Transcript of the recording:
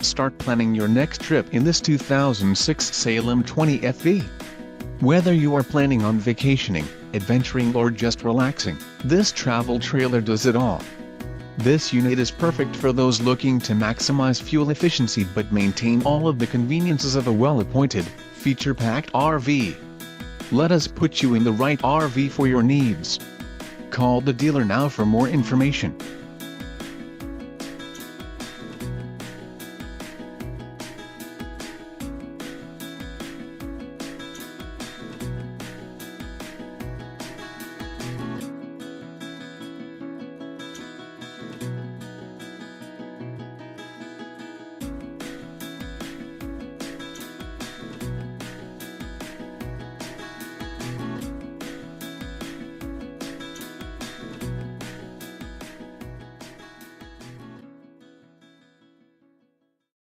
Start planning your next trip in this 2006 Salem 20FB. Whether you are planning on vacationing, adventuring or just relaxing, this travel trailer does it all. This unit is perfect for those looking to maximize fuel efficiency but maintain all of the conveniences of a well-appointed, feature-packed RV. Let us put you in the right RV for your needs. Call the dealer now for more information.